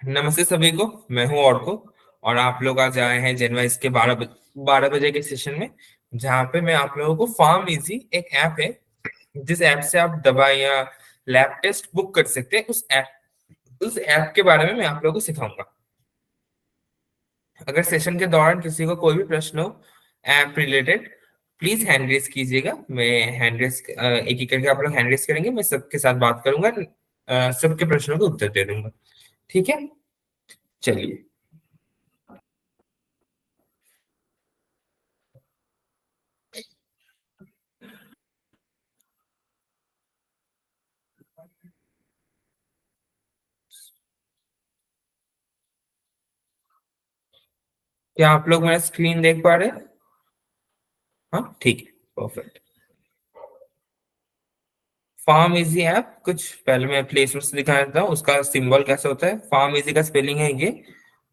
नमस्ते सभी को। मैं हूं और आप लोग आज आए हैं जनवाइस के 12 बजे के सेशन में, जहाँ पे मैं आप लोगों को फार्म इजी एक ऐप है, जिस ऐप से आप दवाइयाँ, लैब टेस्ट बुक कर सकते हैं। उस ऐप के बारे में मैं आप लोगों को सिखाऊंगा। अगर सेशन के दौरान किसी को कोई भी प्रश्न हो app related, please hand raise कीजिएगा। मैं हैंड रेस एक एक करके आप लोग हैंड रेस करेंगे, मैं सबके साथ बात करूंगा, सबके प्रश्नों के उत्तर दे दूंगा। ठीक है, चलिए। क्या आप लोग मेरा स्क्रीन देख पा रहे हैं? हाँ, ठीक है, परफेक्ट। फार्म इजी ऐप, कुछ पहले मैं प्ले स्टोर से दिखा देता हूँ उसका सिंबल कैसा होता है। फार्म इजी का स्पेलिंग है ये,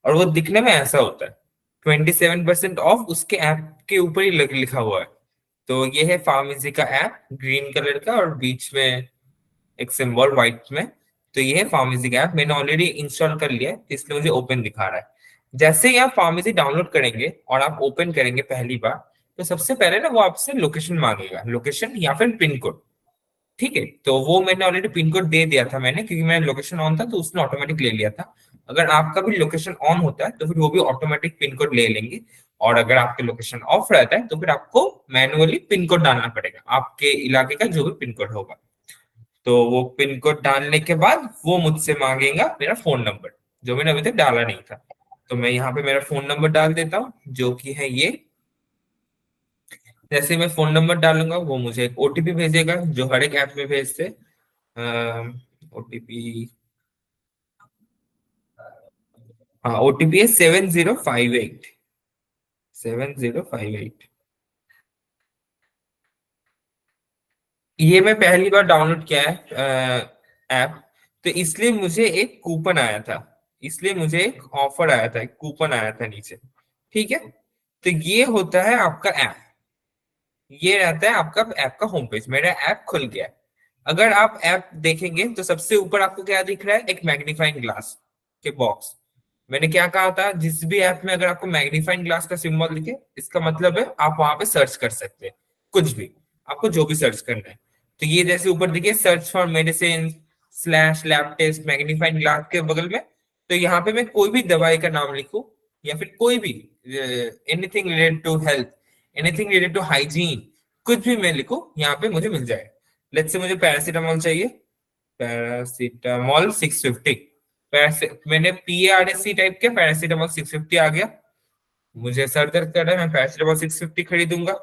और वो दिखने में ऐसा होता है। 27% ऑफ उसके ऐप के ऊपर ही लिखा हुआ है। तो ये है फार्म इजी का ऐप, ग्रीन कलर का, और बीच में एक सिंबल व्हाइट में। तो ये है फार्मेसी का ऐप, मैंने ऑलरेडी इंस्टॉल कर लिया है, इसलिए मुझे ओपन दिखा रहा है। जैसे ही आप फार्मेसी डाउनलोड करेंगे और आप ओपन करेंगे पहली बार, तो सबसे पहले ना वो आपसे लोकेशन मांगेगा, लोकेशन या फिर पिन कोड। ठीक है, तो वो मैंने ऑलरेडी पिन कोड दे दिया था मैंने, क्योंकि मेरा लोकेशन ऑन था तो उसने ऑटोमेटिक ले लिया था। अगर आपका भी लोकेशन ऑन होता है तो फिर वो भी ऑटोमेटिक पिन कोड ले लेंगे। और अगर आपके लोकेशन ऑफ रहता है तो फिर आपको मैनुअली पिन कोड डालना पड़ेगा, आपके इलाके का जो भी पिन कोड होगा। तो वो पिन कोड डालने के बाद वो मुझसे मांगेगा मेरा फोन नंबर, जो मैंने अभी तक डाला नहीं था। तो मैं यहाँ पे मेरा फोन नंबर डाल देता हूँ, जो कि है ये। जैसे मैं फोन नंबर डालूंगा वो मुझे एक ओटीपी भेजेगा, जो हर एक ऐप में भेजते। ओटीपी, हाँ, ओटीपी है 7058। 7058। ये मैं पहली बार डाउनलोड किया है ऐप, तो इसलिए मुझे एक कूपन आया था। इसलिए मुझे एक ऑफर आया था, एक कूपन आया था नीचे। ठीक है, तो ये होता है आपका ऐप। ये रहता है आपका ऐप का होम पेज। मेरा ऐप खुल गया है। अगर आप ऐप देखेंगे तो सबसे ऊपर आपको क्या दिख रहा है? एक मैग्नीफाइंग ग्लास के बॉक्स। मैंने क्या कहा था, जिस भी ऐप में अगर आपको मैग्नीफाइंग ग्लास का सिंबल दिखे, इसका मतलब है आप वहां पे सर्च कर सकते हैं कुछ भी, आपको जो भी सर्च करना है। तो ये जैसे ऊपर दिखे search for medicine slash lab test magnifying glass के बगल में, तो यहाँ पे मैं कोई भी दवाई का नाम लिखूं, या फिर कोई भी anything related to health, anything related to hygiene, कुछ भी मैं लिखूं यहाँ पे मुझे मिल जाए। लेट्स से मुझे पैरासीटामोल चाहिए, पैरासीटामोल 650। मैंने PARSC टाइप किया, पैरासीटामोल 650 आ गया। मुझे सर दर्द कर रहा है, मैं पैरासीटामोल 650 खरीदूंगा।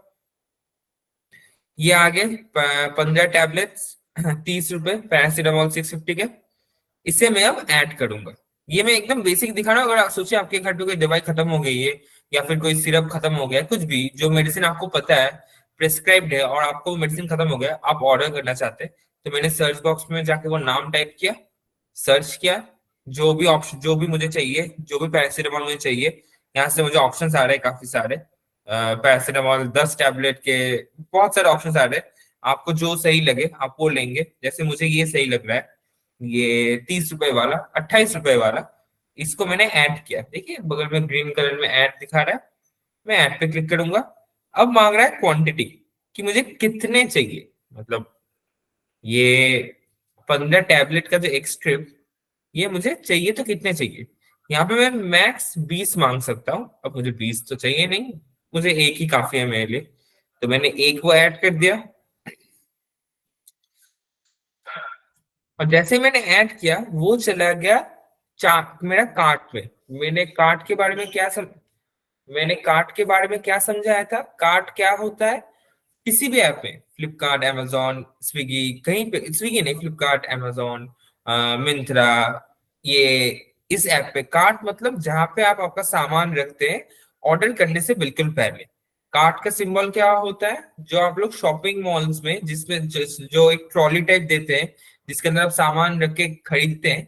ये आ गए 15 टैबलेट्स, 30 रुपए पैरासीटामोल 650 के। इसे मैं अब ऐड करूंगा। ये मैं एकदम बेसिक दिखा रहा हूँ। अगर आप सोचिए आपके घर पे कोई दवाई खत्म हो गई है, या फिर कोई सिरप खत्म हो गया है, कुछ भी जो मेडिसिन आपको पता है प्रिस्क्राइब्ड है, और आपको मेडिसिन खत्म हो गया, आप ऑर्डर करना चाहते हैं, तो मैंने सर्च बॉक्स में जाके वो नाम टाइप किया, सर्च किया, जो भी ऑप्शन, जो भी मुझे चाहिए, जो भी पैरासीटामोल मुझे चाहिए, यहाँ से मुझे ऑप्शंस आ रहे हैं काफी सारे। पैरासीटामोल 10 टैबलेट के बहुत सारे ऑप्शंस आ रहे हैं। आपको जो सही लगे आप वो लेंगे। जैसे मुझे ये सही लग रहा है, ये 30 रुपए वाला, 28 रुपए वाला, इसको मैंने ऐड किया। देखिए बगल में ग्रीन कलर में ऐड दिखा रहा है, मैं ऐड पे क्लिक करूंगा। अब मांग रहा है क्वांटिटी, कि मुझे कितने चाहिए। मतलब ये 15 टैबलेट का जो एक स्ट्रिप, ये मुझे चाहिए तो कितने चाहिए। यहाँ पे मैं मैक्स 20 मांग सकता हूँ। अब मुझे 20 तो चाहिए नहीं, मुझे एक ही काफी है मेरे लिए। तो मैंने एक वो ऐड कर दिया। और जैसे ही मैंने ऐड किया वो चला गया मेरा कार्ट में। मैंने कार्ट के बारे में मैंने कार्ट के बारे में क्या समझाया था? कार्ट क्या होता है? किसी भी ऐप में, फ्लिपकार्ट, amazon, स्विगी, कहीं पे, स्विगी नहीं, फ्लिपकार्ट, amazon, मिंत्रा, ये इस ऐप पे कार्ट मतलब जहां पे आप आपका सामान रखते हैं ऑर्डर करने से बिल्कुल पहले। कार्ट का सिंबल क्या होता है? जो आप लोग शॉपिंग मॉल्स में, जिसमें जो एक ट्रॉली टाइप देते हैं, जिसके अंदर आप सामान रख के खरीदते हैं,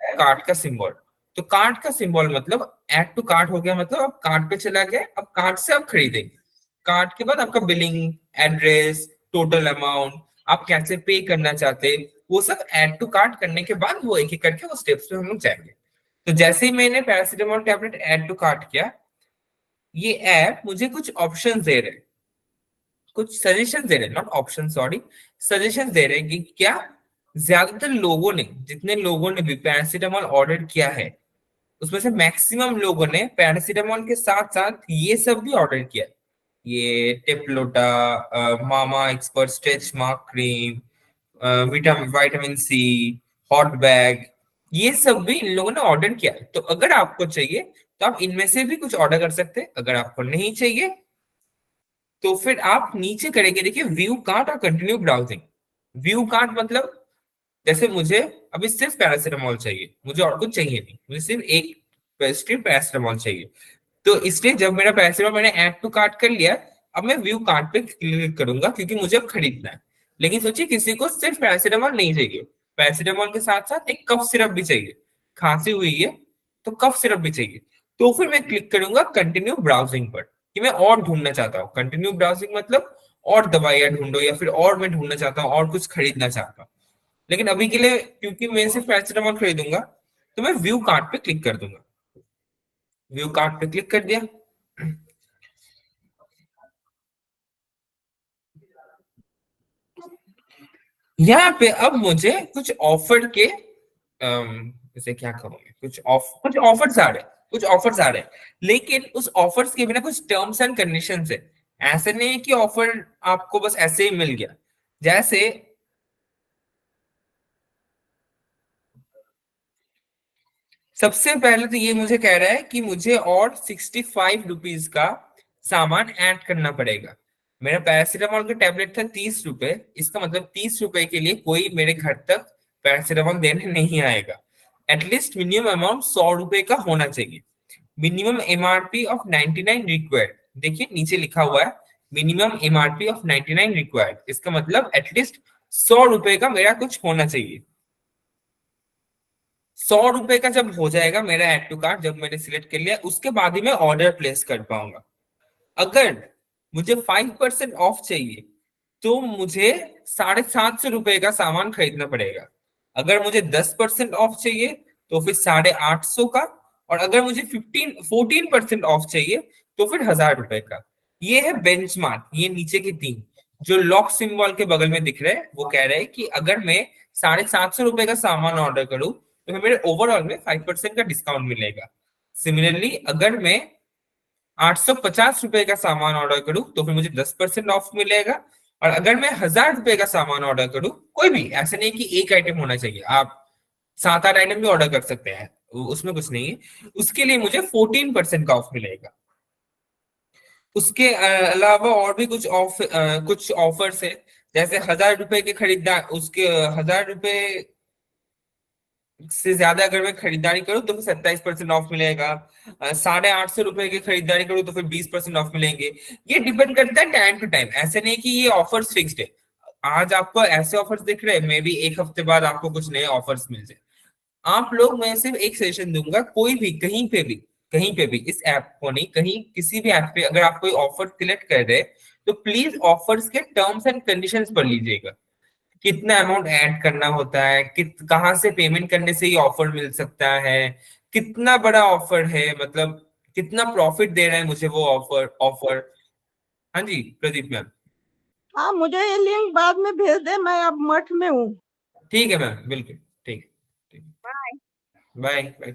कार्ट का सिंबल। तो कार्ट का सिंबल मतलब ऐड टू कार्ट हो गया, मतलब आप कार्ट पे चला गया, अब कार्ट से आप खरीदेंगे। कार्ट के बाद आपका बिलिंग, एड्रेस, टोटल अमाउंट, आप कैसे पे करना चाहते हैं, वो सब ऐड टू कार्ट करने के बाद वो एक एक करके वो स्टेप्स पे हम लोग जाएंगे। तो जैसे ही मैंने paracetamol tablet add to cart किया, ये ऐप मुझे कुछ ऑप्शन दे रहे, कुछ सजेशन दे रहे, नॉट ऑप्शन, सॉरी, सजेशन दे रहे कि क्या ज्यादातर लोगों ने, जितने लोगों ने भी पैरासीटामोल ऑर्डर किया है, उसमें से मैक्सिमम लोगों ने पैरासीटामोल के साथ साथ ये सब भी ऑर्डर किया। ये टेप्लोटा, mama expert stretch mark cream, vitamin vitamin C, hot bag, ये सब भी इन लोगों ने ऑर्डर किया है। तो अगर आपको चाहिए तो आप इनमें से भी कुछ ऑर्डर कर सकते हैं। अगर आपको नहीं चाहिए तो फिर आप नीचे करेंगे, देखिए व्यू कार्ट और कंटिन्यू ब्राउजिंग। व्यू कार्ट मतलब, जैसे मुझे अभी सिर्फ पैरासीटामोल चाहिए, मुझे और कुछ चाहिए नहीं, मुझे सिर्फ एक स्ट्रिप पैरासीटामोल चाहिए। तो इसलिए जब मेरा पैरासीटामोल मैंने ऐड टू कार्ट कर लिया, अब मैं व्यू कार्ट पे क्लिक करूंगा क्योंकि मुझे अब खरीदना है। लेकिन सोचिए किसी को सिर्फ पैरासीटामोल नहीं चाहिए, पैरासीटामोल के साथ साथ एक कफ सिरप भी चाहिए, खांसी हुई है तो कफ सिरप भी चाहिए। तो फिर मैं क्लिक करूंगा कंटिन्यू ब्राउजिंग पर, कि मैं और ढूंढना चाहता हूँ। कंटिन्यू ब्राउजिंग मतलब और दवाइयां ढूंढो, या फिर और मैं ढूंढना चाहता हूँ, और कुछ खरीदना चाहता हूँ। लेकिन अभी के लिए क्योंकि मैं सिर्फ पैरासीटामोल खरीदूंगा, तो मैं व्यू कार्ट पे क्लिक कर दूंगा। व्यू कार्ट पे क्लिक कर दिया। यहाँ पे अब मुझे कुछ ऑफर के, जैसे क्या कहूंगे, कुछ ऑफर्स आ रहे हैं, कुछ ऑफर्स आ रहे हैं। लेकिन उस ऑफर्स के बिना कुछ टर्म्स एंड कंडीशंस है। ऐसे नहीं है कि ऑफर आपको बस ऐसे ही मिल गया। जैसे सबसे पहले तो ये मुझे कह रहा है कि मुझे और 65 रुपीज का सामान ऐड करना पड़ेगा। मेरा पैरासीटामोल का टैबलेट था 30 रुपए, इसका मतलब 30 रुपए के लिए कोई मेरे घर तक पैरासीटामोल देने नहीं आएगा। एटलीस्ट मिनिमम अमाउंट 100 रुपए का होना चाहिए। मिनिमम एमआरपी ऑफ 99 रिक्वायर्ड, देखिए नीचे लिखा हुआ है मिनिमम एमआरपी ऑफ 99 रिक्वायर्ड, इसका मतलब एटलीस्ट 100 रुपए का मेरा कुछ होना चाहिए। 100 रुपए का जब हो जाएगा मेरा ऐड टू कार्ट, जब मैंने सिलेक्ट कर लिया, उसके बाद ही मैं ऑर्डर प्लेस कर पाऊंगा। अगर मुझे 5% ऑफ चाहिए तो मुझे 750 रुपए का सामान खरीदना पड़ेगा। अगर मुझे 10% ऑफ चाहिए तो फिर 850 का। और अगर मुझे 14% ऑफ चाहिए तो फिर 1000 रुपए का। ये है बेंचमार्क, ये नीचे के तीन जो लॉक सिंबल के बगल में दिख रहे हैं, वो कह रहे हैं कि अगर मैं 750 रुपए का सामान ऑर्डर करूं तो फिर मेरे ओवरऑल में 5% का डिस्काउंट मिलेगा। सिमिलरली अगर मैं 850 रुपए का सामान ऑर्डर करूं तो फिर मुझे 10% ऑफ मिलेगा। और अगर मैं 1000 रुपए का सामान ऑर्डर करूं, कोई भी, ऐसा नहीं कि एक आइटम होना चाहिए, आप 7-8 आइटम भी ऑर्डर कर सकते हैं, उसमें कुछ नहीं है, उसके लिए मुझे 14% का ऑफ मिलेगा। उसके अलावा और भी कुछ ऑफर्स है। जैसे 1000 रुपए के खरीदार, उसके 1000 रुपए से ज्यादा अगर मैं खरीदारी करूँ तो फिर 27% ऑफ मिलेगा। 850 रुपए की खरीदारी करूँ तो फिर 20% ऑफ मिलेंगे। ये डिपेंड करता है टाइम टू टाइम, ऐसे नहीं कि ये ऑफर्स फिक्स्ड है। आज आपको ऐसे ऑफर्स दिख रहे हैं, मे बी एक हफ्ते बाद आपको कुछ नए ऑफर्स मिल जाए। आप लोग, मैं सिर्फ एक सजेशन दूंगा, कोई भी कहीं पे भी इस ऐप को नहीं, कहीं किसी भी ऐप पे अगर आप कोई ऑफर सिलेक्ट कर रहे हैं तो प्लीज ऑफर्स के टर्म्स एंड कंडीशंस पढ़ लीजिएगा। कितना अमाउंट ऐड करना होता है, कहाँ से पेमेंट करने से ये ऑफर मिल सकता है, कितना बड़ा ऑफर है, मतलब कितना प्रॉफिट दे रहा है मुझे वो ऑफर ऑफर। हाँ जी प्रदीप मैम। हाँ, मुझे ये लिंक बाद में भेज दे, मैं अब मठ में हूँ। ठीक है मैम, बिल्कुल। ठीक ठीक। बाय। Bye bye.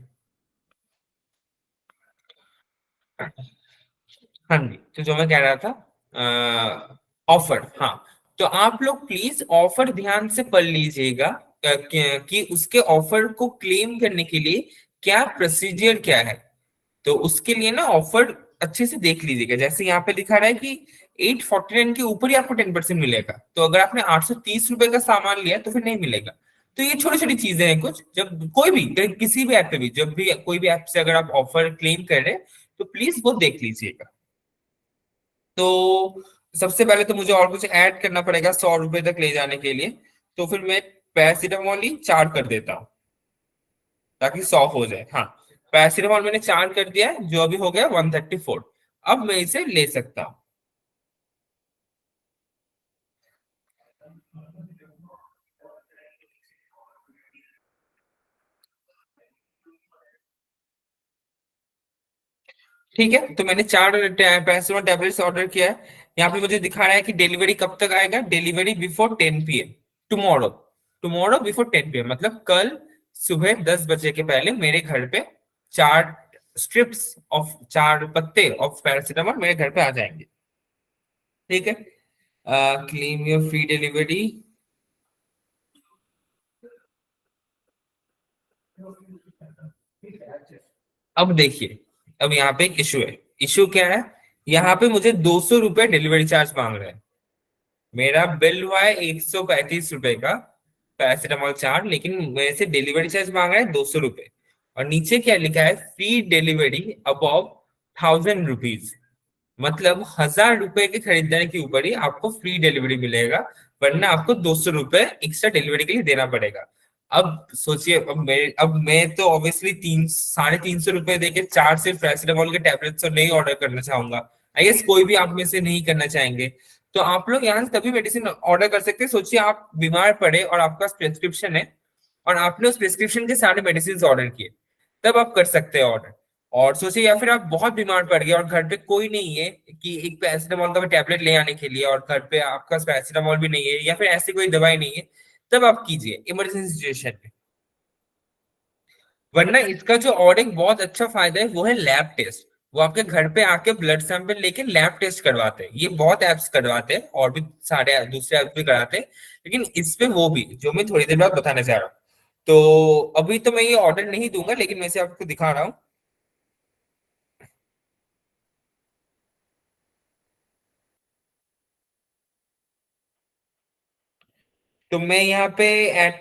हाँ जी, तो जो मैं कह रहा था, ऑफर, हाँ। तो आप लोग प्लीज ऑफर ध्यान से पढ़ लीजिएगा, कि उसके ऑफर को क्लेम करने के लिए क्या प्रोसीजर क्या है। तो उसके लिए ना ऑफर अच्छे से देख लीजिएगा। जैसे यहाँ पे लिखा रहा है कि 849 के ऊपर ही आपको 10% मिलेगा, तो अगर आपने 830 रुपए का सामान लिया तो फिर नहीं मिलेगा। तो ये छोटी छोटी चीजें हैं कुछ, जब कोई भी किसी भी ऐप पे भी, जब भी कोई भी ऐप से अगर आप ऑफर क्लेम कर रहे हैं तो प्लीज वो देख लीजिएगा। तो सबसे पहले तो मुझे और कुछ ऐड करना पड़ेगा 100 रुपए तक ले जाने के लिए। तो फिर मैं पैरासीटामोल ही 4 कर देता हूँ ताकि 100 हो जाए। हाँ, पैरासीटामोल मैंने 4 कर दिया है, जो अभी हो गया 134। अब मैं इसे ले सकता हूँ। ठीक है, तो मैंने 4 पैरासिटामोल टैबलेट्स ऑर्डर किया है। यहाँ पे मुझे दिखा रहा है कि डिलीवरी कब तक आएगा, delivery before 10 PM tomorrow. Tomorrow before 10 PM मतलब कल सुबह 10 बजे के पहले मेरे घर पे 4 पत्ते ऑफ पैरासिटामोल मेरे घर पे आ जाएंगे। ठीक है, क्लेम योर फ्री डिलीवरी। अब देखिए, अब यहाँ पे एक इशू है। इशू क्या है, यहाँ पे मुझे 200 रुपये डिलीवरी चार्ज मांग रहे हैं। मेरा बिल हुआ है 135 रुपए का पैरासिटामोल 4, लेकिन मेरे से डिलीवरी चार्ज मांग रहा है 200 रुपये। और नीचे क्या लिखा है, फ्री डिलीवरी अबव 1000 रुपीज, मतलब 1000 रुपए के खरीदने के ऊपर ही आपको फ्री डिलीवरी मिलेगा, वरना आपको 200 रुपये एक्स्ट्रा डिलीवरी के लिए देना पड़ेगा। अब सोचिए, अब मैं तो ऑब्वियसली 350 रुपये देके 4 सिर्फ पैरासिटामोल के टैबलेट्स तो नहीं ऑर्डर करना चाहूंगा। आई गेस कोई भी आप में से नहीं करना चाहेंगे। तो आप लोग यहाँ से तभी मेडिसिन ऑर्डर कर सकते हैं। सोचिए आप बीमार पड़े और आपका प्रिस्क्रिप्शन है और आपने उस प्रिस्क्रिप्शन के सारे मेडिसिन ऑर्डर किए, तब आप कर सकते हैं ऑर्डर। और सोचिए, या फिर आप बहुत बीमार पड़ गए और घर पे कोई नहीं है कि एक पैरासिटामोल का टैबलेट ले आने के लिए, और घर पे आपका पैरासिटामोल भी नहीं है या फिर ऐसी कोई दवाई नहीं है, तब आप कीजिए इमरजेंसी सिचुएशन में। वरना इसका जो और एक बहुत अच्छा फायदा है वो है लैब टेस्ट। वो आपके घर पे आके ब्लड सैंपल लेके लैब टेस्ट करवाते हैं। ये बहुत एप्स करवाते हैं और भी सारे दूसरे एप्स भी कराते हैं, लेकिन इस पे वो भी जो मैं थोड़ी देर बाद बताने जा रहा हूँ। तो अभी तो मैं ये ऑर्डर नहीं दूंगा, लेकिन मैं से आपको दिखा रहा हूँ। तो मैं यहाँ पे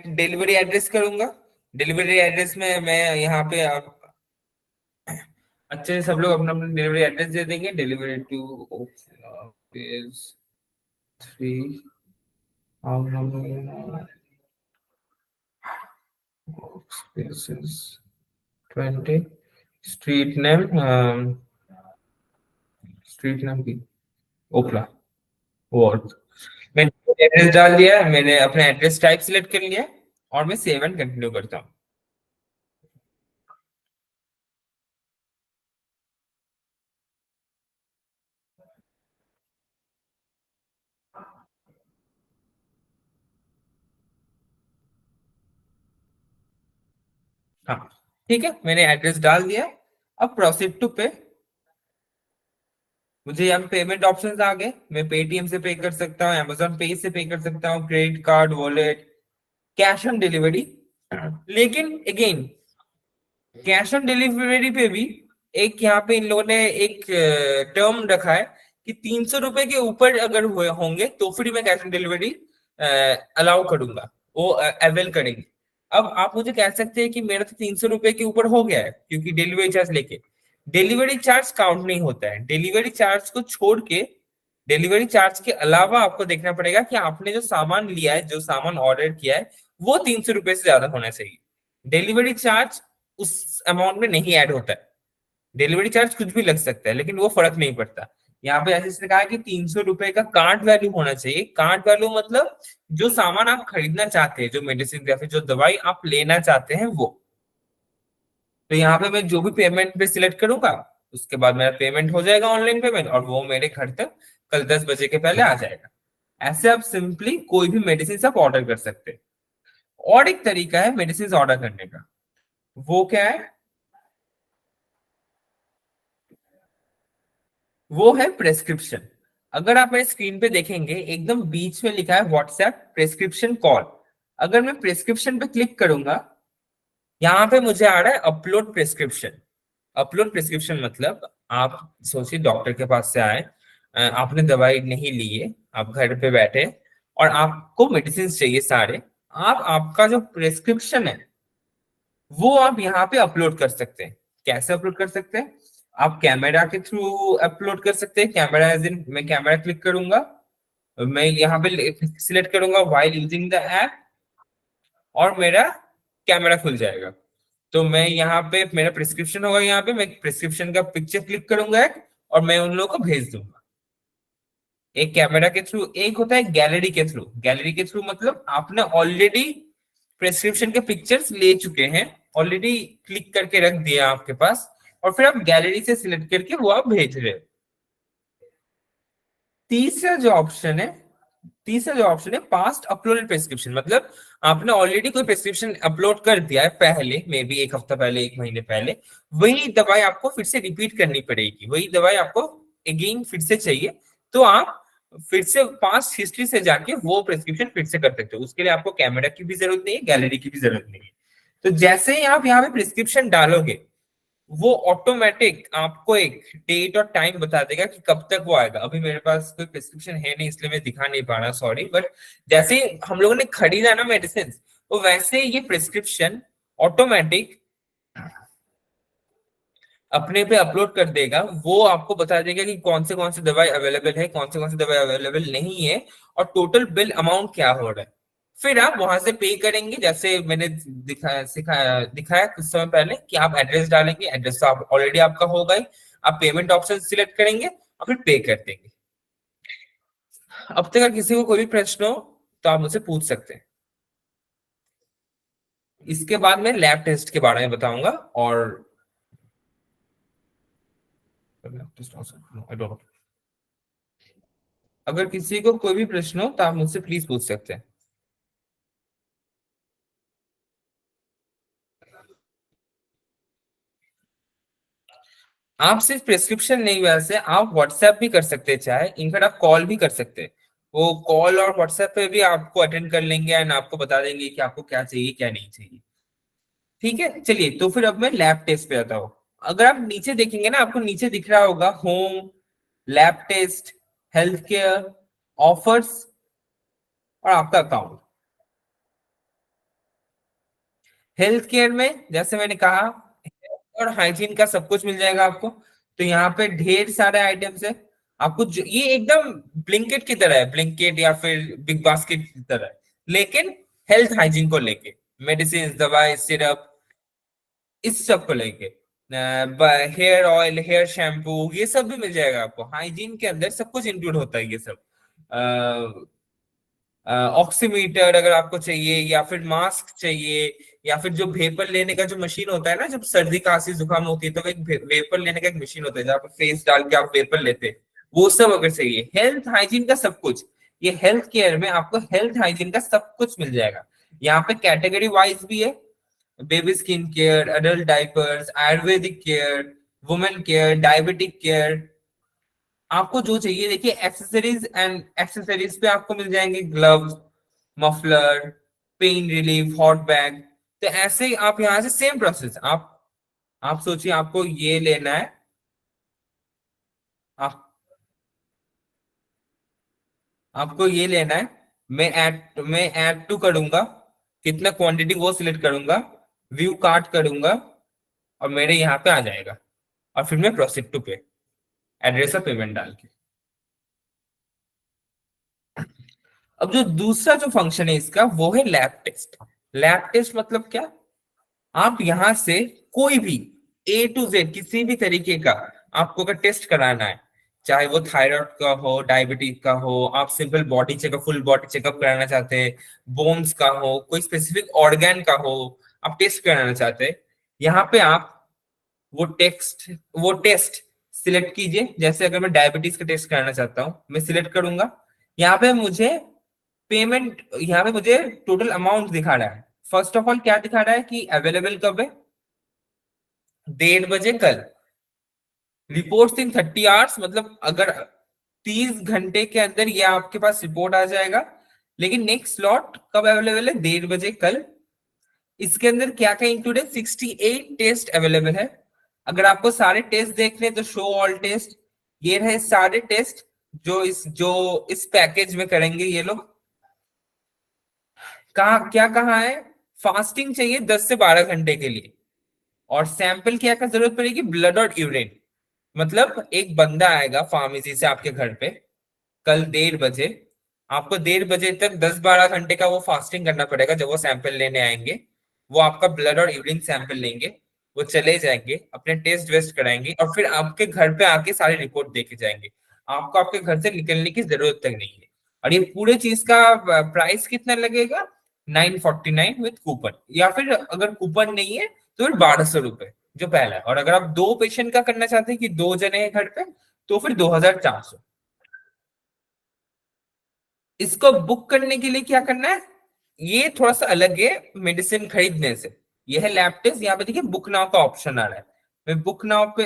डिलीवरी एड्रेस करूंगा। डिलीवरी एड्रेस में मैं यहाँ पे अच्छे से सब लोग अपना अपना डिलीवरी एड्रेस दे देंगे। Delivery two three 20 street name की ओखला वार्ड। मैंने एड्रेस डाल दिया है, मैंने अपना एड्रेस टाइप सिलेक्ट कर लिया है, और मैं सेव एंड कंटिन्यू करता हूँ। हाँ, ठीक है, मैंने एड्रेस डाल दिया। अब प्रोसीड टू पे। मुझे यहाँ पेमेंट ऑप्शंस आ गए। मैं पेटीएम से पे कर सकता हूँ, अमेजोन पे से पे कर सकता हूँ, credit card, wallet, cash on delivery. लेकिन अगेन, कैश ऑन डिलीवरी पे भी एक यहाँ पे इन लोगों ने एक टर्म रखा है कि 300 रुपए के ऊपर अगर हुए होंगे तो फिर मैं कैश ऑन डिलीवरी अलाउ करूंगा, वो अवेल करेंगे। अब आप मुझे कह सकते हैं कि मेरा तो 300 रुपए के ऊपर हो गया है, क्योंकि डिलीवरी चार्ज लेके। डिलीवरी चार्ज काउंट नहीं होता है। डिलीवरी चार्ज को छोड़ के, डिलीवरी चार्ज के अलावा आपको देखना पड़ेगा कि आपने जो सामान लिया है, जो सामान ऑर्डर किया है, वो 300 रुपए से ज्यादा होना चाहिए। डिलीवरी चार्ज उस अमाउंट में नहीं ऐड होता है। डिलीवरी चार्ज कुछ भी लग सकता है, लेकिन वो फर्क नहीं पड़ता। यहाँ पे ऐसे इसने कहा कि 300 रुपए का कार्ड वैल्यू होना चाहिए। कार्ड वैल्यू मतलब जो सामान आप खरीदना चाहते हैं, जो मेडिसिन या फिर जो दवाई आप लेना चाहते हैं वो। तो यहाँ पे मैं जो भी पेमेंट पे सिलेक्ट करूंगा, उसके बाद मेरा पेमेंट हो जाएगा, ऑनलाइन पेमेंट, और वो मेरे घर तक कल 10 बजे के पहले आ जाएगा। ऐसे आप सिंपली कोई भी मेडिसिन आप ऑर्डर कर सकते हैं। और एक तरीका है मेडिसिन ऑर्डर करने का, वो क्या है, वो है प्रेस्क्रिप्शन। अगर आप मेरे स्क्रीन पे देखेंगे, एकदम बीच में लिखा है व्हाट्सएप प्रेस्क्रिप्शन कॉल। अगर मैं प्रेस्क्रिप्शन पे क्लिक करूंगा, यहाँ पे मुझे आ रहा है अपलोड प्रेस्क्रिप्शन। अपलोड प्रेस्क्रिप्शन मतलब आप सोचिए, डॉक्टर के पास से आए, आपने दवाई नहीं ली है, आप घर पे बैठे और आपको मेडिसिन चाहिए सारे। आप आपका जो प्रेस्क्रिप्शन है वो आप यहाँ पे अपलोड कर सकते हैं। कैसे अपलोड कर सकते हैं, आप कैमरा के थ्रू अपलोड कर सकते हैं। कैमरा एज इन, मैं कैमरा क्लिक करूंगा, मैं यहाँ पे सिलेक्ट करूंगा व्हाइल यूजिंग द ऐप, और मेरा कैमरा खुल जाएगा। तो मैं यहाँ पे मेरा प्रिस्क्रिप्शन होगा, यहाँ पे मैं प्रिस्क्रिप्शन का पिक्चर क्लिक करूंगा एक, और मैं उन लोगों को भेज दूंगा। एक कैमरा के थ्रू, एक होता है गैलरी के थ्रू। गैलरी के थ्रू मतलब आपने ऑलरेडी प्रेस्क्रिप्शन के पिक्चर्स ले चुके हैं, ऑलरेडी क्लिक करके रख दिया आपके पास, और फिर आप गैलरी से सिलेक्ट करके वो आप भेज रहे हो। तीसरा जो ऑप्शन है पास्ट अपलोडेड प्रिस्क्रिप्शन, मतलब आपने ऑलरेडी कोई प्रिस्क्रिप्शन अपलोड कर दिया है पहले, मे बी एक हफ्ता पहले, एक महीने पहले, वही दवाई आपको फिर से रिपीट करनी पड़ेगी, वही दवाई आपको अगेन फिर से चाहिए, तो आप फिर से पास्ट हिस्ट्री से जाके वो प्रिस्क्रिप्शन फिर से कर सकते हो। उसके लिए आपको कैमरा की भी जरूरत नहीं है, गैलरी की भी जरूरत नहीं है। तो जैसे ही आप यहाँ पे प्रिस्क्रिप्शन डालोगे, वो ऑटोमेटिक आपको एक डेट और टाइम बता देगा कि कब तक वो आएगा। अभी मेरे पास कोई प्रिस्क्रिप्शन है नहीं, इसलिए मैं दिखा नहीं पा रहा, सॉरी। बट जैसे ही हम लोगों ने खरीदा ना मेडिसिन, तो वैसे ये प्रिस्क्रिप्शन ऑटोमेटिक अपने पे अपलोड कर देगा। वो आपको बता देगा कि कौन से दवाई अवेलेबल है, कौन से दवाई अवेलेबल नहीं है, और टोटल बिल अमाउंट क्या हो रहा है। फिर आप वहां से पे करेंगे, जैसे मैंने दिखाया कुछ समय पहले कि आप एड्रेस डालेंगे, एड्रेस तो आप ऑलरेडी आपका होगा ही, आप पेमेंट ऑप्शन सिलेक्ट करेंगे और फिर पे कर देंगे। अब तक अगर किसी को कोई भी प्रश्न हो तो आप मुझसे पूछ सकते हैं। इसके बाद मैं लैब टेस्ट के बारे में बताऊंगा, और अगर किसी को कोई भी प्रश्न हो तो आप मुझसे प्लीज पूछ सकते हैं। आप सिर्फ प्रिस्क्रिप्शन नहीं, वैसे आप व्हाट्सएप भी कर सकते हैं, चाहे इनफैक्ट आप कॉल भी कर सकते हैं। वो कॉल और व्हाट्सएप पे भी आपको अटेंड कर लेंगे एंड आपको बता देंगे कि आपको क्या चाहिए क्या नहीं चाहिए। ठीक है, चलिए तो फिर अब मैं लैब टेस्ट पे आता हूँ। अगर आप नीचे देखेंगे ना, आपको नीचे दिख रहा होगा home, lab test, health care, offers और आपका अकाउंट। हेल्थ केयर में जैसे मैंने कहा, और हाइजीन का सब कुछ मिल जाएगा आपको। तो यहाँ पे ढेर सारे आइटम्स है। आपको ये एकदम ब्लिंकिट की तरह है, ब्लिंकिट या फिर बिग बास्केट की तरह है, लेकिन हेल्थ हाइजीन को लेके, मेडिसिन, दवाई, सिरप, इस सब को लेके, हेयर ऑयल, हेयर शैम्पू, ये सब भी मिल जाएगा आपको। हाइजीन के अंदर सब कुछ इंक्लूड होता है ये सब। ऑक्सीमीटर अगर आपको चाहिए, या फिर मास्क चाहिए, या फिर जो वेपर लेने का जो मशीन होता है ना, जब सर्दी खांसी जुकाम होती है तो एक वेपर लेने का एक मशीन होता है जहाँ पर फेस डाल के आप वेपर लेते हैं, वो सब अगर चाहिए, हेल्थ हाइजीन का सब कुछ, ये हेल्थ केयर में आपको हेल्थ हाइजीन का सब कुछ मिल जाएगा। यहाँ पे कैटेगरी वाइज भी है, baby skin care, adult diapers, Ayurvedic care, women care, diabetic care, आपको जो चाहिए। देखिए एक्सेसरीज पे आपको मिल जाएंगे gloves, muffler, pain relief, hot bag. तो ऐसे ही आप यहाँ से सेम प्रोसेस, आप सोचिए आपको ये लेना है, आप आपको ये लेना है, मैं ऐड टू करूंगा, कितना क्वांटिटी वो सिलेक्ट करूंगा, व्यू कार्ट करूंगा, और मेरे यहाँ पे आ जाएगा, और फिर मैं प्रोसीड टू पे, एड्रेस और पेमेंट डाल के। अब जो दूसरा जो फंक्शन है इसका, वो है लैब टेस्ट। लैब टेस्ट मतलब क्या, आप यहां से कोई भी A to Z किसी भी तरीके का आपको अगर टेस्ट कराना है, चाहे वो थायराइड का हो, डायबिटीज का हो, आप simple body checkup, full body checkup कराना चाहते हैं, बोन्स का हो, कोई स्पेसिफिक ऑर्गन का हो, आप टेस्ट कराना चाहते हैं, यहाँ पे आप वो टेस्ट सिलेक्ट कीजिए। जैसे अगर मैं डायबिटीज का टेस्ट कराना चाहता हूँ, मैं सिलेक्ट करूंगा, यहाँ पे मुझे पेमेंट, यहाँ पे मुझे टोटल अमाउंट दिखा रहा है। फर्स्ट ऑफ ऑल क्या दिखा रहा है कि अवेलेबल कब है, 1:30 बजे कल, रिपोर्ट इन 30 आवर्स, मतलब अगर 30 घंटे के अंदर ये आपके पास रिपोर्ट आ जाएगा। लेकिन नेक्स्ट स्लॉट कब अवेलेबल है, 1:30 बजे कल। इसके अंदर क्या क्या इंक्लूड है, 68 टेस्ट अवेलेबल है। अगर आपको सारे टेस्ट देखने तो शो ऑल टेस्ट, ये रहे सारे टेस्ट जो इस पैकेज में करेंगे ये लोग। कहाँ है, फास्टिंग चाहिए 10 से 12 घंटे के लिए, और सैंपल क्या का जरूरत पड़ेगी, ब्लड और यूरिन। मतलब एक बंदा आएगा फार्मेसी से आपके घर पे कल 1:30 बजे, आपको 1:30 बजे तक 10-12 घंटे का वो फास्टिंग करना पड़ेगा। जब वो सैंपल लेने आएंगे, वो आपका ब्लड और यूरिन सैंपल लेंगे, वो चले जाएंगे, अपने टेस्ट वेस्ट कराएंगे, और फिर आपके घर पे आके सारी रिपोर्ट देके जाएंगे। आपको आपके घर से निकलने की जरूरत तक नहीं है। और ये पूरे चीज का प्राइस कितना लगेगा, 949 विथ कूपन, या फिर अगर कूपन नहीं है तो फिर 1200 रुपए। जो पहला है। और अगर आप 2 पेशेंट का करना चाहते हैं कि 2 जने हैं घर पे, तो फिर 2400। इसको बुक करने के लिए क्या करना है, ये थोड़ा सा अलग है मेडिसिन खरीदने से। ये है लैब टेस्ट। यहाँ पे देखिए बुक नाउ का ऑप्शन आ रहा है। मैं बुक नाउ पे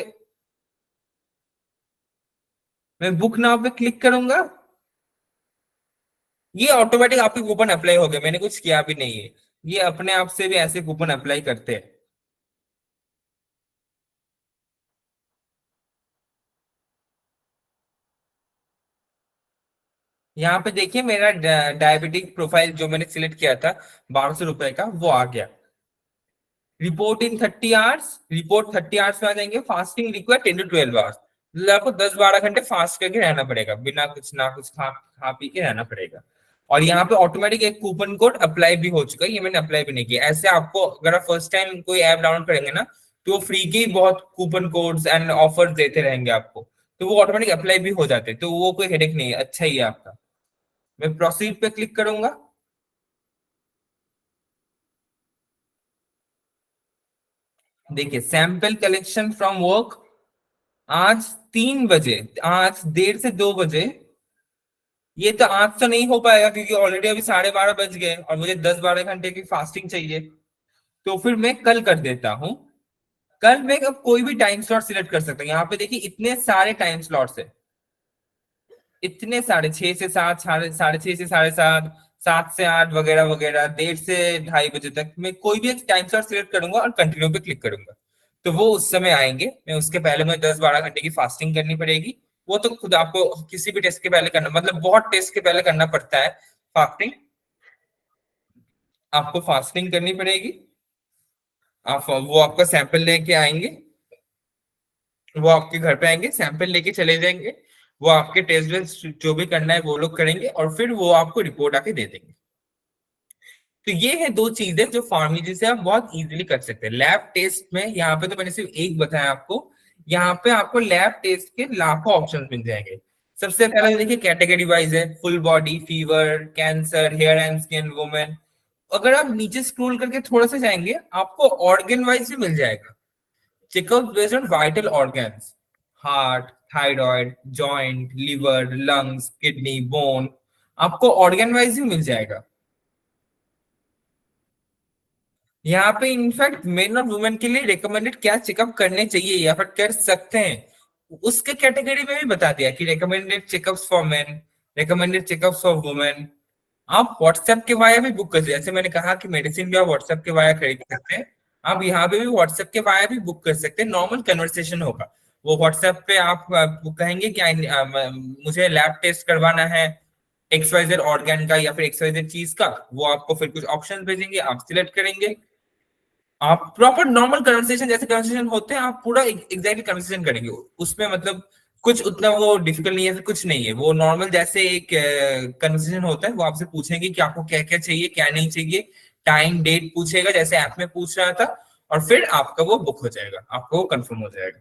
मैं बुक नाउ पे क्लिक करूंगा। ये ऑटोमेटिक आपके कूपन अप्लाई हो गए, मैंने कुछ किया भी नहीं है। ये अपने आप से भी ऐसे कूपन अप्लाई करते हैं। यहाँ पे देखिए मेरा डायबिटिक प्रोफाइल जो मैंने सिलेक्ट किया था 1200 रुपए का, वो आ गया। रिपोर्ट इन 30 आवर्स, रिपोर्ट 30 आवर्स में आ जाएंगे। फास्टिंग रिक्वायर 10 to 12 आवर्स, मतलब आपको 10-12 घंटे फास्ट करके रहना पड़ेगा, बिना कुछ ना कुछ खा खा पी के रहना पड़ेगा। और यहाँ पे ऑटोमेटिक एक कूपन कोड अप्लाई भी हो चुका है, ये मैंने अप्लाई भी नहीं किया। ऐसे आपको अगर आप फर्स्ट टाइम कोई ऐप डाउनलोड करेंगे ना, तो वो फ्री के ही बहुत कूपन कोड्स एंड ऑफर देते रहेंगे आपको, तो वो ऑटोमेटिक अप्लाई भी हो जाते हैं, तो वो कोई हेडेक नहीं है, अच्छा ही है आपका। मैं प्रोसीड पे क्लिक करूंगा। देखिए सैंपल कलेक्शन फ्रॉम वर्क, आज 3 बजे, आज 1:30 से 2 बजे। ये तो आज तो नहीं हो पाएगा क्योंकि ऑलरेडी अभी 12:30 बज गए और मुझे 10-12 घंटे की फास्टिंग चाहिए। तो फिर मैं कल कर देता हूँ। कल मैं अब कोई भी टाइम स्लॉट सिलेक्ट कर सकता हूँ। यहाँ पे देखिए इतने सारे टाइम स्लॉट्स है, इतने साढ़े 6 से 7, साढ़े 6 से 7:30, 7 से 8 वगैरह वगैरह, 1:30 से 2:30 बजे तक मैं कोई भी एक टाइम स्लॉट सिलेक्ट करूंगा और कंटिन्यू पे क्लिक करूंगा, तो वो उस समय आएंगे। मैं उसके पहले मुझे 10-12 घंटे की फास्टिंग करनी पड़ेगी। वो तो खुद आपको किसी भी टेस्ट के पहले करना, मतलब बहुत टेस्ट के पहले करना पड़ता है फास्टिंग। आपको फास्टिंग करनी पड़ेगी। आप वो आपका सैंपल लेके आएंगे, वो आपके घर पे आएंगे, सैंपल लेके चले जाएंगे। वो आपके टेस्ट वेस्ट जो भी करना है वो लोग करेंगे और फिर वो आपको रिपोर्ट आके दे देंगे। तो ये है 2 चीजें जो फार्मेसी से आप बहुत इजीली कर सकते हैं। लैब टेस्ट में यहाँ पे तो मैंने सिर्फ एक बताया आपको, यहाँ पे आपको लैब टेस्ट के लाखों ऑप्शन मिल जाएंगे। सबसे पहले देखिए कैटेगरी वाइज है, full body, fever, cancer, hair and skin, women. अगर आप नीचे स्क्रॉल करके थोड़ा सा जाएंगे, आपको ऑर्गन वाइज भी मिल जाएगा। Checkup based on vital organs, heart, thyroid, joint, liver, lungs, kidney, bone, आपको ऑर्गन वाइज भी मिल जाएगा। यहाँ पे इनफैक्ट मेन और वुमेन के लिए रिकमेंडेड क्या चेकअप करने चाहिए या फिर कर सकते हैं, उसके कैटेगरी में भी बता दिया कि recommended checkups for main, recommended checkups for women. आप व्हाट्सएप के वाया भी बुक कर सकते हैं। जैसे मैंने कहा कि मेडिसिन भी आप व्हाट्सएप के वाया खरीद सकते हैं, आप यहाँ पे भी व्हाट्सएप के वाया भी बुक कर सकते हैं। नॉर्मल कन्वर्सेशन होगा, वो व्हाट्सएप पे आप कहेंगे कि मुझे लैब टेस्ट करवाना है XYZ ऑर्गन का या फिर XYZ चीज का, वो आपको फिर कुछ ऑप्शन भेजेंगे, आप सिलेक्ट करेंगे। आप प्रॉपर नॉर्मल कन्वर्सेशन जैसे कन्वर्सेशन होते हैं, आप पूरा एग्जैक्टली कन्वर्सेशन करेंगे उसमें, मतलब कुछ उतना वो डिफिकल्ट नहीं है, कुछ नहीं है। वो नॉर्मल जैसे एक कन्वर्सेशन होता है, वो आपसे पूछेंगे कि आपको क्या क्या चाहिए क्या नहीं चाहिए, टाइम डेट पूछेगा जैसे ऐप में पूछ रहा था, और फिर आपका वो बुक हो जाएगा, आपको वो कंफर्म हो जाएगा।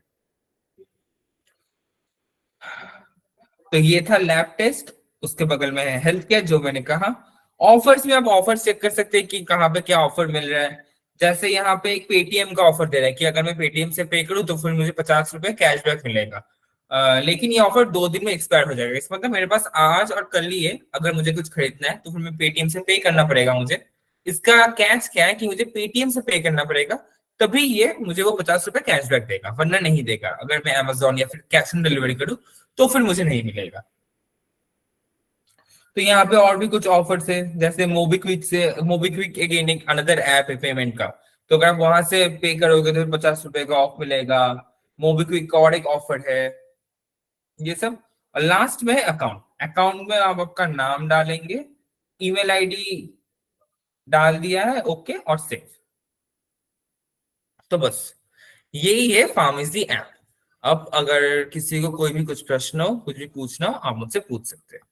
तो ये था लैब टेस्ट। उसके बगल में है हेल्थ केयर जो मैंने कहा। ऑफर्स में आप ऑफर चेक कर सकते हैं कि कहाँ पे क्या ऑफर मिल रहा है। जैसे यहाँ पे एक पेटीएम का ऑफर दे रहा है कि अगर मैं पेटीएम से पे करूँ तो फिर मुझे 50 रुपए कैशबैक मिलेगा। लेकिन ये ऑफर 2 दिन में एक्सपायर हो जाएगा। इसका मतलब मेरे पास आज और कल ही है, अगर मुझे कुछ खरीदना है तो फिर मैं पेटीएम से पे करना पड़ेगा मुझे। इसका कैच क्या है कि मुझे पेटीएम से पे करना पड़ेगा, तभी ये मुझे वो 50 रुपए कैशबैक देगा, वरना नहीं देगा। अगर मैं अमेजोन या फिर कैश ऑन डिलीवरी करूँ तो फिर मुझे नहीं मिलेगा। तो यहाँ पे और भी कुछ ऑफर्स है, जैसे मोबिक्विक से, मोबिक्विक अगेन एक अनदर ऐप है पेमेंट का, तो अगर आप वहां से पे करोगे तो 50 रुपए का ऑफ मिलेगा। मोबिक्विक का और एक ऑफर है, ये सब। और लास्ट में अकाउंट, अकाउंट में आप आपका नाम डालेंगे, ईमेल आईडी डाल दिया है, ओके और सेव। तो बस यही है फार्मेसी ऐप। अब अगर किसी को कोई भी कुछ प्रश्न हो, कुछ भी पूछना हो, आप मुझसे पूछ सकते हैं।